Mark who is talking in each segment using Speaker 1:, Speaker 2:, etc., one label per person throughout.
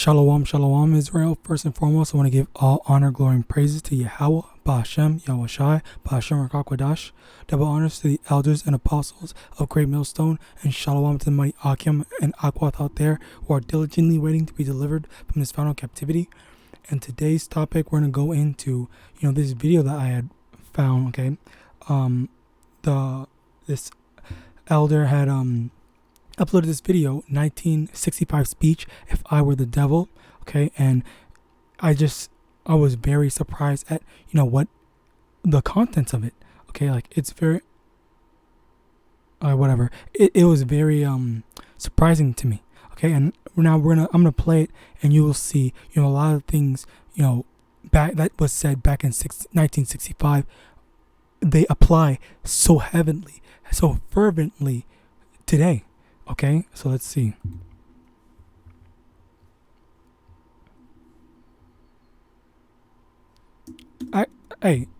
Speaker 1: Shalom, shalom, Israel. First and foremost, I want to give all honor, glory, and praises to YAHAWAH, BaHashem, YAHAWASHI, BaHashem, RICANS. Double honors to the elders and apostles of Great Millstone, and shalom to the mighty Akim and Akwath out there who are diligently waiting to be delivered from this final captivity. And today's topic, we're going to go into, this video that I had found, okay? This elder had, uploaded this video, 1965 speech, If I Were the Devil, okay, and I was very surprised at, what the contents of it, okay, like, it's very, whatever, it was very, surprising to me, okay, and now I'm gonna play it, and you will see, a lot of things, back, that was said back in 1965, they apply so heavily, so fervently today. Okay, so let's see.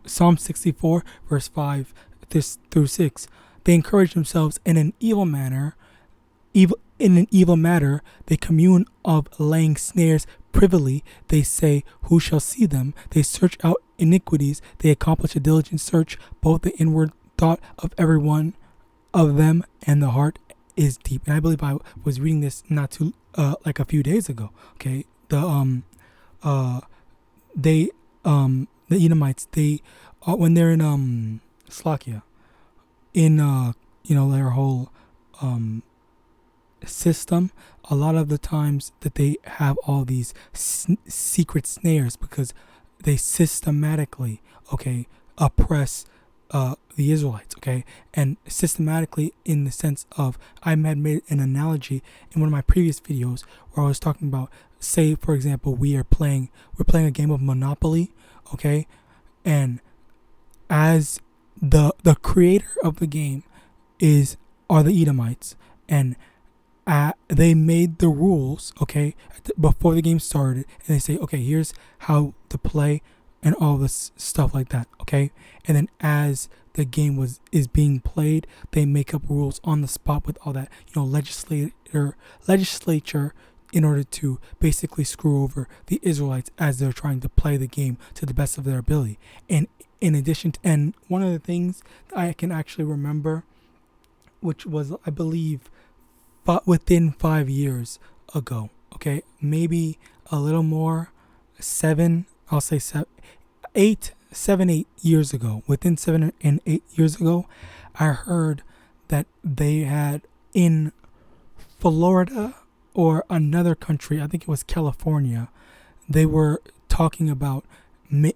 Speaker 1: Psalm 64, verse 5 through 6. They encourage themselves in an evil matter. In an evil matter, they commune of laying snares privily. They say, "Who shall see them?" They search out iniquities. They accomplish a diligent search, both the inward thought of every one of them and the heart is deep. And I believe I was reading this not too like a few days ago. Okay, the Edomites, they when they're in Slakia, in their whole system, a lot of the times that they have all these secret snares because they systematically oppress the Israelites, okay, and systematically in the sense of, I had made an analogy in one of my previous videos where I was talking about, say for example, we're playing a game of Monopoly, okay, and as the creator of the game are the Edomites, and they made the rules, okay, before the game started, and they say, okay, here's how to play and all this stuff like that, okay? And then as the game is being played, they make up rules on the spot with all that, legislature in order to basically screw over the Israelites as they're trying to play the game to the best of their ability. And in addition to, and one of the things that I can actually remember, which was, I believe, within 5 years ago, okay, maybe a little more, 8 years ago, within 7 and 8 years ago, I heard that they had in Florida or another country, I think it was California, they were talking about when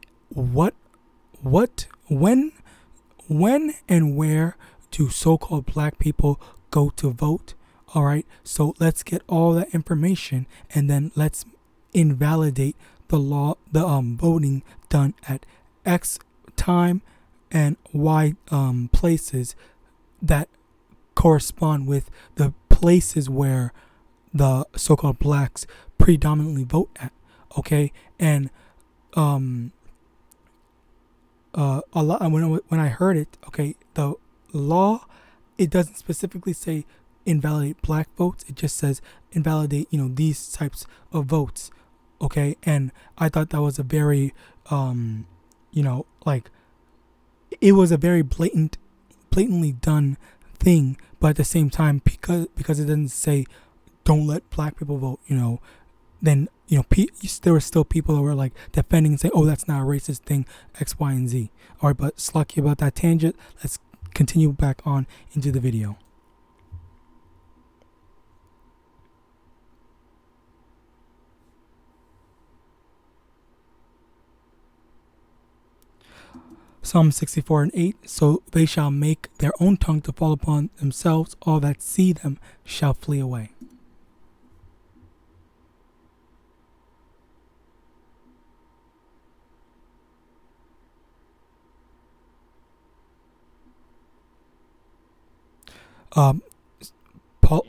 Speaker 1: and where do so-called black people go to vote. All right, so let's get all that information and then let's invalidate the law, the voting done at X time and Y places that correspond with the places where the so-called blacks predominantly vote at. Okay, and a lot when I heard it, okay, the law, it doesn't specifically say invalidate black votes. It just says invalidate, these types of votes. Okay, and I thought that was a very, it was a very blatantly done thing. But at the same time, because it doesn't say don't let black people vote, then there were still people that were like defending and saying, oh, that's not a racist thing, X, Y, and Z. All right, but slucky about that tangent. Let's continue back on into the video. Psalm 64 and 8, so they shall make their own tongue to fall upon themselves, all that see them shall flee away. Paul.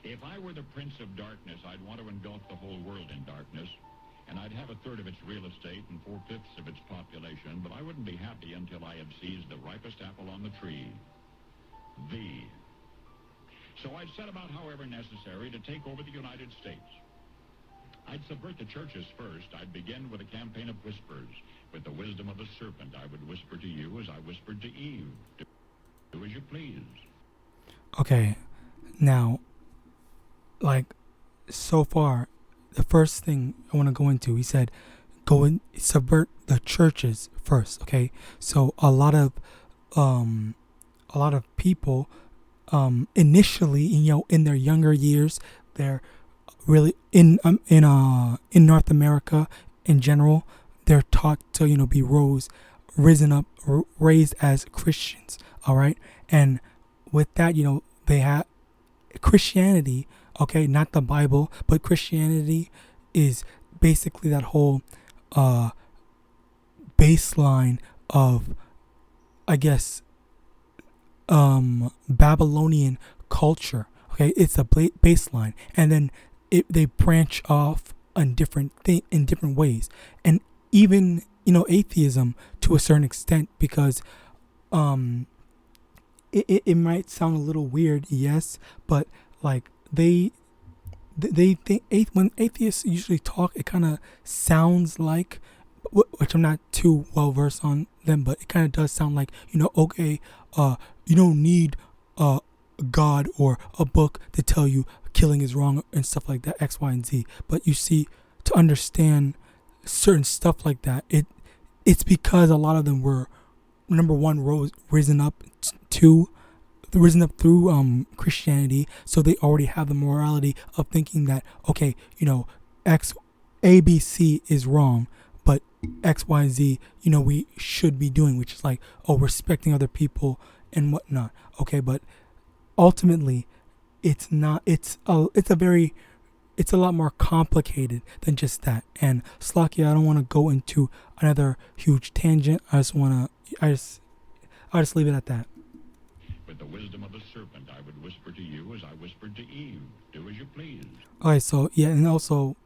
Speaker 2: If I were the prince of darkness, I'd want to engulf the whole world in darkness. And I'd have a third of its real estate and 4/5 of its population, but I wouldn't be happy until I had seized the ripest apple on the tree. So I'd set about, however necessary, to take over the United States. I'd subvert the churches first. I'd begin with a campaign of whispers. With the wisdom of the serpent, I would whisper to you as I whispered to Eve. Do as you please.
Speaker 1: Okay, now, like, so far, the first thing I want to go into, he said, go and subvert the churches first. Okay, so a lot of people, initially, in their younger years, they're really in North America in general, they're taught to be raised as Christians. All right, and with that, they have Christianity. Okay, not the Bible, but Christianity is basically that whole baseline of, I guess, Babylonian culture. Okay, it's a baseline, and then they branch off in different ways, and even atheism to a certain extent, because it might sound a little weird, yes, but like they think when atheists usually talk, it kind of sounds like, which I'm not too well versed on them, but it kind of does sound like, okay, you don't need God or a book to tell you killing is wrong and stuff like that, X, Y, and Z. But you see, to understand certain stuff like that, it's because a lot of them were, number one, risen up through Christianity, so they already have the morality of thinking that, okay, A, B, C is wrong, but X, Y, Z, we should be doing, which is like, respecting other people and whatnot. Okay, but ultimately, it's not. It's a lot more complicated than just that. And Slakia, I don't want to go into another huge tangent. I'll just leave it at that.
Speaker 2: With the wisdom of the serpent, I would whisper to you as I whispered to Eve. Do as you please.
Speaker 1: Okay, so yeah, and also,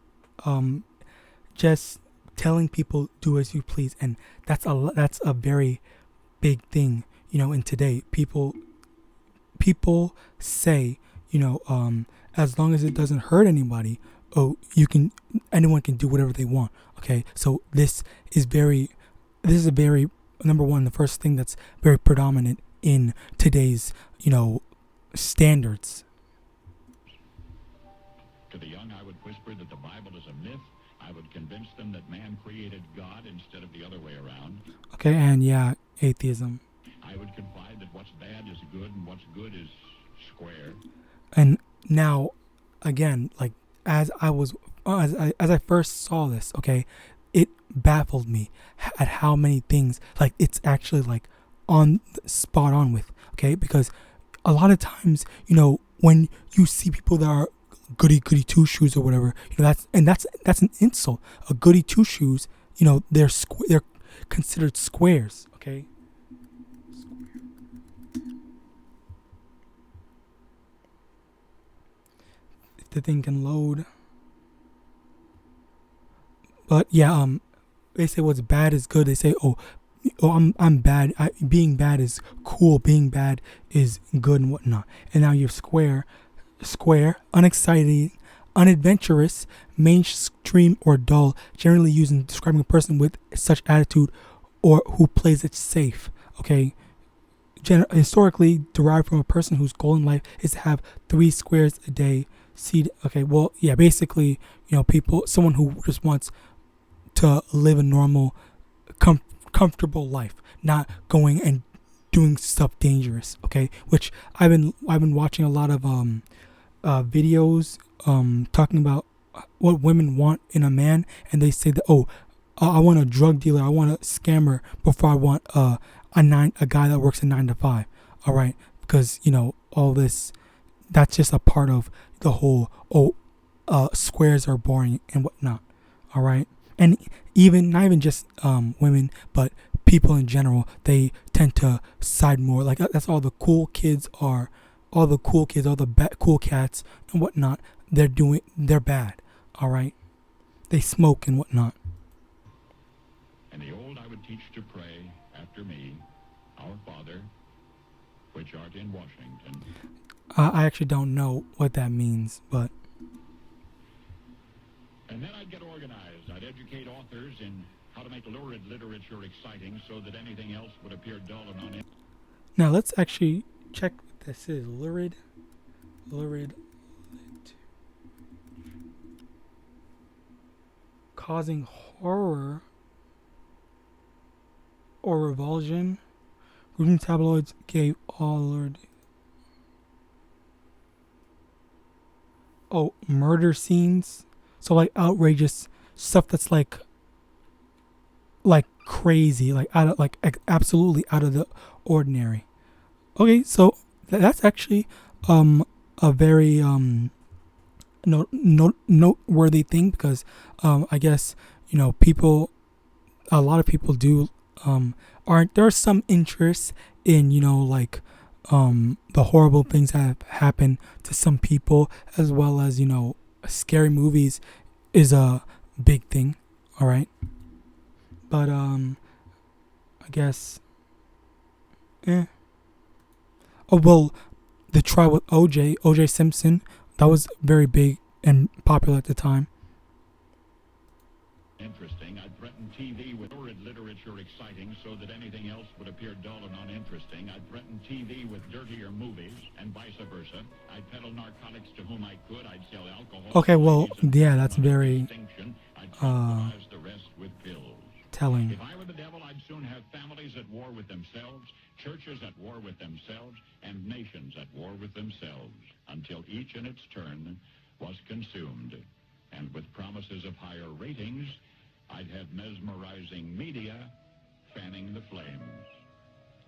Speaker 1: just telling people do as you please, and that's a very big thing, in today. People say, as long as it doesn't hurt anybody, anyone can do whatever they want. Okay, so this is a very, number one, the first thing that's very predominant in today's, standards.
Speaker 2: To the young, I would whisper that the Bible is a myth. I would convince them that man created God instead of the other way around.
Speaker 1: Okay, and yeah, atheism.
Speaker 2: I would confide that what's bad is good and what's good is square.
Speaker 1: And now, again, like as I first saw this, okay, it baffled me at how many things, like, it's actually like spot on with, okay, because a lot of times, when you see people that are goody two shoes or whatever, that's an insult. A goody two shoes, they're considered squares. Okay. If the thing can load. But yeah, they say what's bad is good. They say, I'm bad. Being bad is cool. Being bad is good and whatnot. And now you're square, unexciting, unadventurous, mainstream, or dull, generally used in describing a person with such attitude or who plays it safe. Okay, historically derived from a person whose goal in life is to have 3 squares a day. Okay, well, yeah, basically, someone who just wants to live a normal, comfortable life, not going and doing stuff dangerous. Okay, which I've been watching a lot of videos talking about what women want in a man, and they say that, I want a drug dealer, I want a scammer before I want a guy that works a 9 to 5. All right, because all this, that's just a part of the whole squares are boring and whatnot. All right, and not even just women, but people in general, they tend to side more like that's all the cool kids are. All the cool kids, all the cool cats and whatnot, they're bad. All right, they smoke and whatnot.
Speaker 2: And the old I would teach to pray after me, Our Father, which art in Washington.
Speaker 1: I actually don't know what that means, but
Speaker 2: And then I'd get organized. I'd educate authors in how to make lurid literature exciting so that anything else would appear dull and uninteresting.
Speaker 1: now let's actually check what this is. Lurid. Causing horror or revulsion. Reading tabloids gave all lurid. Oh, murder scenes. So like outrageous stuff that's like crazy, like out of absolutely out of the ordinary. Okay, so that's actually a very noteworthy thing, because I guess, you know, a lot of people do aren't there are some interest in, you know, like the horrible things that have happened to some people, as well as, you know, scary movies is a big thing. All right, but I guess oh well, the trial with OJ Simpson, that was very big and popular at the time.
Speaker 2: Interesting. I'd threaten TV with lurid literature exciting so that anything else would appear dull and uninteresting. I'd threaten TV with dirtier movies and vice versa. I'd peddle narcotics to whom I could. I'd sell alcohol.
Speaker 1: Okay, well, yeah, that's very
Speaker 2: I'd compromise the rest with pills.
Speaker 1: telling.
Speaker 2: If I were the devil, I'd soon have families at war with themselves, churches at war with themselves, and nations at war with themselves, until each in its turn was consumed. And with promises of higher ratings, I'd have mesmerizing media fanning the flames.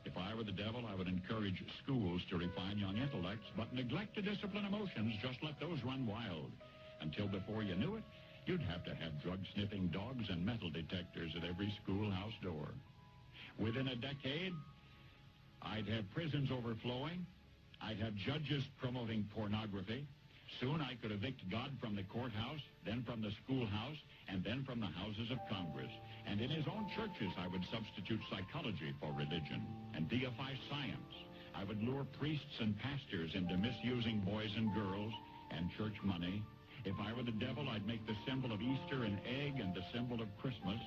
Speaker 2: If I were the devil, I would encourage schools to refine young intellects, but neglect to discipline emotions. Just let those run wild. Until before you knew it, you'd have to have drug-sniffing dogs and metal detectors at every schoolhouse door. Within a decade, I'd have prisons overflowing. I'd have judges promoting pornography. Soon I could evict God from the courthouse, then from the schoolhouse, and then from the houses of Congress. And in his own churches, I would substitute psychology for religion and deify science. I would lure priests and pastors into misusing boys and girls and church money. If I were the devil, I'd make the symbol of Easter an egg and the symbol of Christmas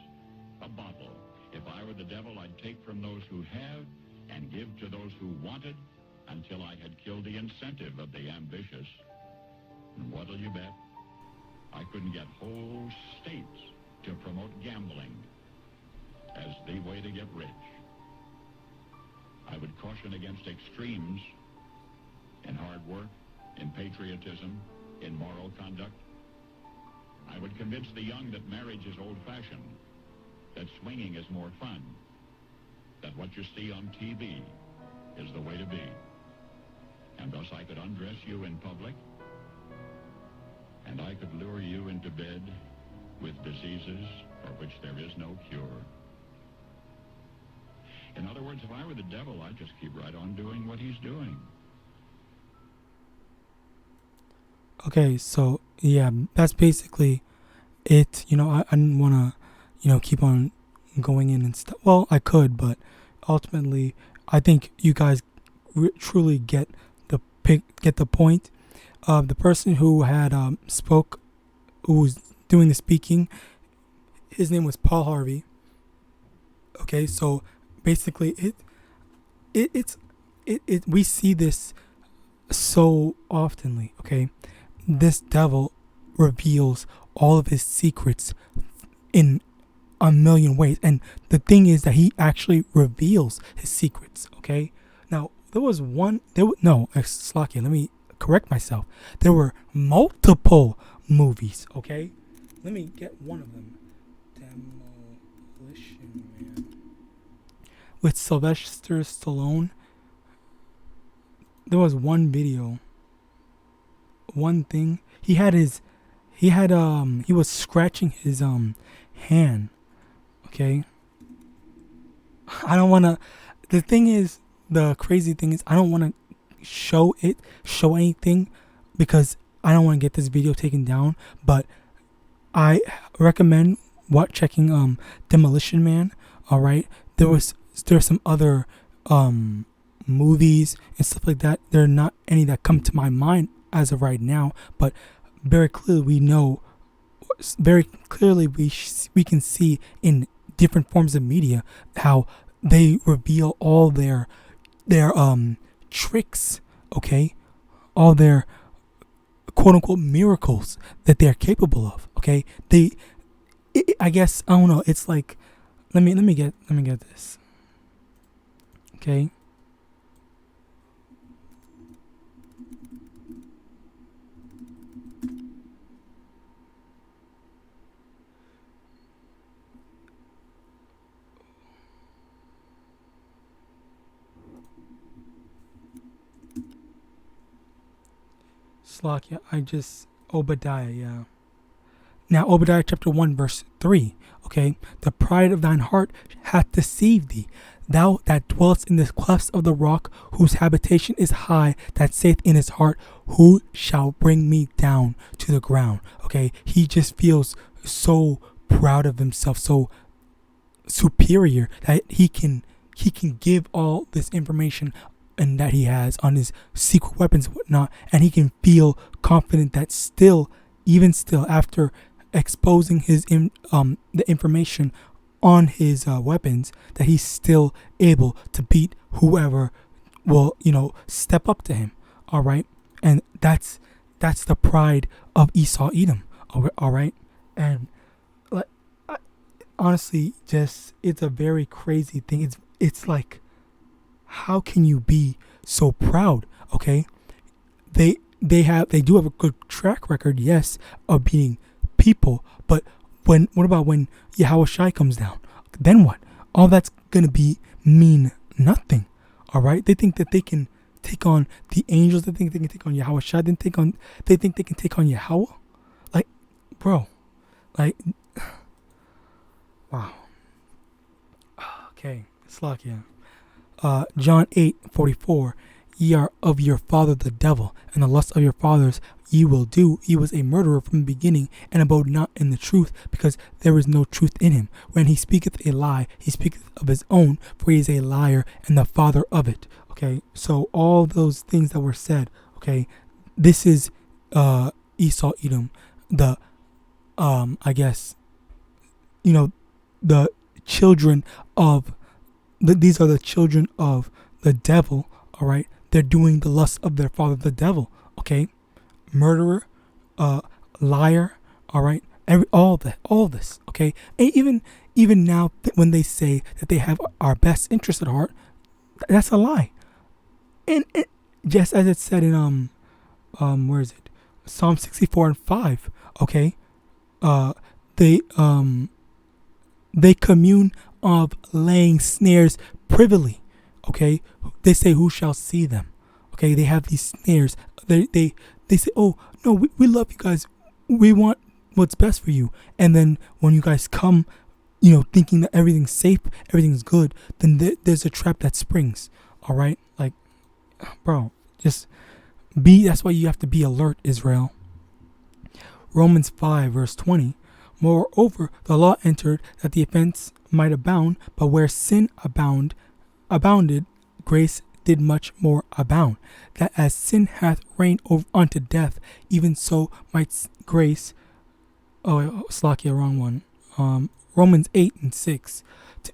Speaker 2: a bottle. If I were the devil, I'd take from those who have and give to those who wanted until I had killed the incentive of the ambitious. And what'll you bet? I couldn't get whole states to promote gambling as the way to get rich. I would caution against extremes in hard work, in patriotism, in moral conduct. I would convince the young that marriage is old-fashioned, that swinging is more fun, that what you see on TV is the way to be. And thus I could undress you in public, and I could lure you into bed with diseases for which there is no cure. In other words, if I were the devil, I'd just keep right on doing what he's doing.
Speaker 1: Okay, so yeah, that's basically it. You know, I didn't want to, you know, keep on going in and stuff. Well, I could, but ultimately, I think you guys truly get the point. The person who had who was doing the speaking, his name was Paul Harvey. Okay, so basically, we see this so oftenly. Okay, this devil reveals all of his secrets in a million ways, and the thing is that he actually reveals his secrets. Okay, now there was Slakia, let me correct myself. There were multiple movies. Okay, let me get one of them. Demolition Man with Sylvester Stallone. There was one video, one thing. He was scratching his hand. Okay, I don't want to. The crazy thing is, I don't want to show anything because I don't want to get this video taken down. But I recommend checking Demolition Man. All right, there's some other movies and stuff like that. There are not any that come to my mind as of right now, but very clearly we know, very clearly we can see in different forms of media how they reveal all their tricks, okay, all their quote unquote miracles that they're capable of. Okay, I guess I don't know. It's like, let me get this. Okay. Slakia, Obadiah, yeah. Now, Obadiah chapter 1, verse 3, okay? The pride of thine heart hath deceived thee. Thou that dwellest in the clefts of the rock, whose habitation is high, that saith in his heart, who shall bring me down to the ground? Okay? He just feels so proud of himself, so superior that he can give all this information and that he has on his secret weapons and whatnot, and he can feel confident that even still after exposing the information on his weapons, that he's still able to beat whoever will step up to him. All right, and that's the pride of Esau Edom. All right, and honestly, just it's a very crazy thing. It's like, how can you be so proud? Okay, they do have a good track record, yes, of being people, but what about when YAHAWASHI comes down? Then what? All that's gonna mean nothing. All right, they think that they can take on the angels. They think they can take on YAHAWASHI. They think they can take on Yahweh. Like, bro, like, wow. Okay, Slakia. John 8:44, ye are of your father the devil, and the lust of your fathers ye will do. He was a murderer from the beginning, and abode not in the truth, because there is no truth in him. When he speaketh a lie, he speaketh of his own, for he is a liar and the father of it. Okay, so all those things that were said, okay, this is Esau Edom, the I guess, the children of these are the children of the devil. All right, they're doing the lust of their father the devil. Okay, murderer, liar. All right, all this. Okay, and even now when they say that they have our best interest at heart, that's a lie. And just as it said in where is it? Psalm 64:5. Okay, they commune of laying snares privily. Okay, they say, who shall see them? Okay, they have these snares. They say, oh no, we love you guys, we want what's best for you. And then when you guys come, thinking that everything's safe, everything's good, then there's a trap that springs. All right, like, bro, that's why you have to be alert, Israel. Romans 5 verse 20. Moreover, the law entered that the offense might abound, but where sin abounded, grace did much more abound. That as sin hath reigned unto death, even so might grace. Oh, Slakia, wrong one. Romans 8:6.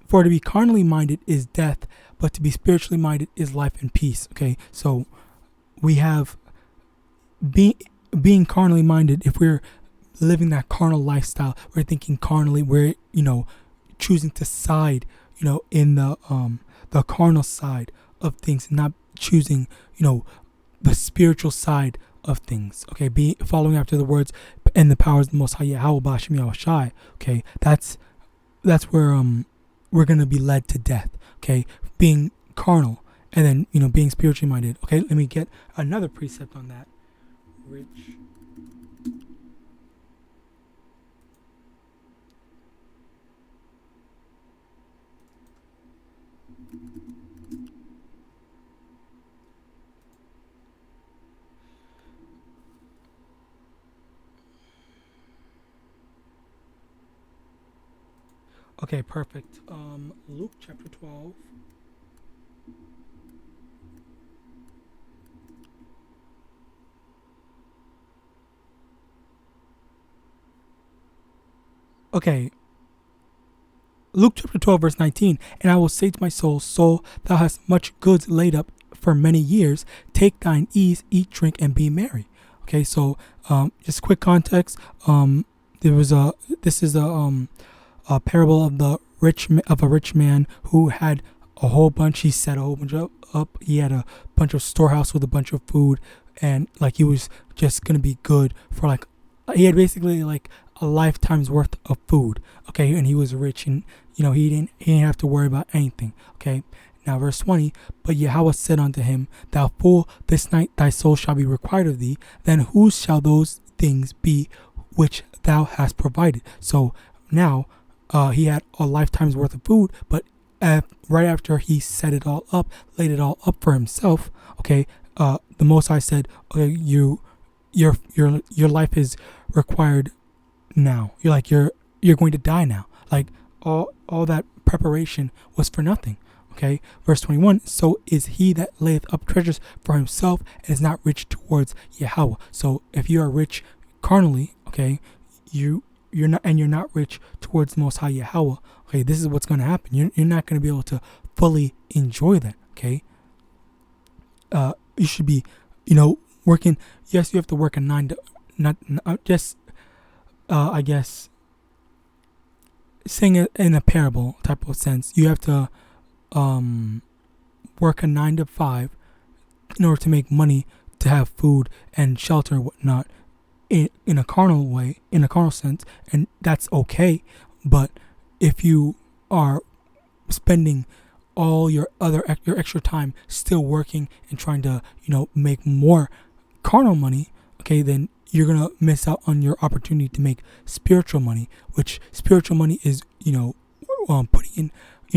Speaker 1: For to be carnally minded is death, but to be spiritually minded is life and peace. Okay, so we have being carnally minded. If we're living that carnal lifestyle, we're thinking carnally, we're choosing to side in the carnal side of things, not choosing the spiritual side of things. Okay, following after the words and the powers of the Most High Yahawah. Okay, that's where we're gonna be led to death. Okay, being carnal and then being spiritually minded. Okay, let me get another precept on that. Rich. Okay, perfect. Luke chapter 12. Okay. Luke chapter 12, verse 19. And I will say to my soul, soul, thou hast much goods laid up for many years. Take thine ease, eat, drink, and be merry. Okay, so just quick context. This is a parable of a rich man who had a whole bunch. He set a whole bunch up. He had a bunch of storehouse with a bunch of food, and like he was just gonna be good for like, he had basically like a lifetime's worth of food. Okay, and he was rich, and he didn't have to worry about anything. Okay. Now verse 20, but Yahweh said unto him, thou fool, this night thy soul shall be required of thee. Then whose shall those things be which thou hast provided? So now he had a lifetime's worth of food, but right after he set it all up, laid it all up for himself, okay, the Most High said, okay, your life is required now. You're going to die now. Like all that preparation was for nothing. Okay, verse 21, so is he that layeth up treasures for himself and is not rich towards Yahweh. So if you are rich carnally, okay, you're not rich towards the Most High Yahweh, okay, this is what's going to happen. You're not going to be able to fully enjoy that. Okay, you should be, working. Yes, you have to work a 9 to, not just, I guess, saying it in a parable type of sense. You have to work a 9 to 5 in order to make money to have food and shelter and whatnot in a carnal way, in a carnal sense, and that's okay. But if you are spending all your extra time still working and trying to make more carnal money, okay, then you're gonna miss out on your opportunity to make spiritual money, which spiritual money is putting in,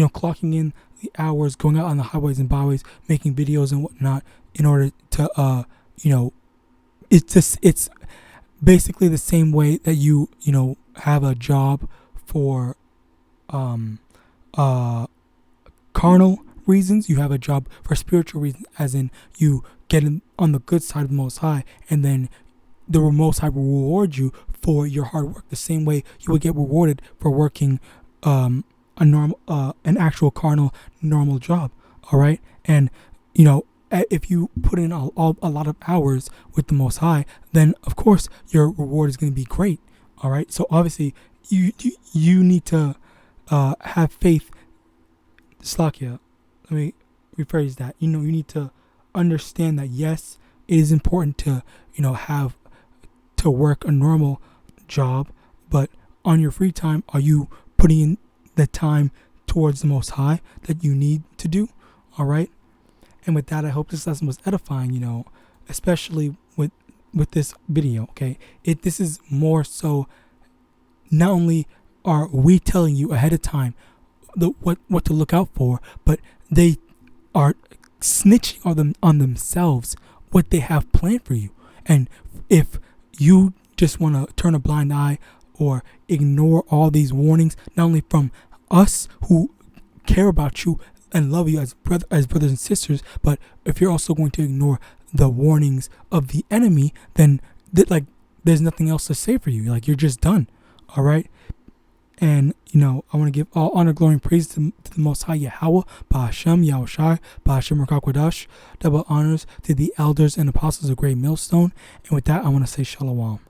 Speaker 1: clocking in the hours, going out on the highways and byways, making videos and whatnot in order to it's basically the same way that you have a job for carnal reasons. You have a job for spiritual reasons, as in you get on the good side of the Most High, and then the Most High will reward you for your hard work the same way you would get rewarded for working an actual carnal normal job. All right, and if you put in a lot of hours with the Most High, then of course your reward is going to be great. All right, so obviously you need to have faith. Slakia, let me rephrase that. You need to understand that yes, it is important to have to work a normal job, but on your free time, are you putting in the time towards the Most High that you need to do? All right. And with that, I hope this lesson was edifying, especially with this video. Okay, this is more so, not only are we telling you ahead of time what to look out for, but they are snitching on themselves what they have planned for you. And if you just want to turn a blind eye or ignore all these warnings, not only from us who care about you and love you as brothers and sisters, but if you're also going to ignore the warnings of the enemy, then there's nothing else to say for you. Like, you're just done. All right. And I want to give all honor, glory, and praise to the Most High Yahawah, Bahashem, YAHAWASHI, Bahashem Rakakwadash. Double honors to the elders and apostles of Great Millstone. And with that, I want to say Shalom.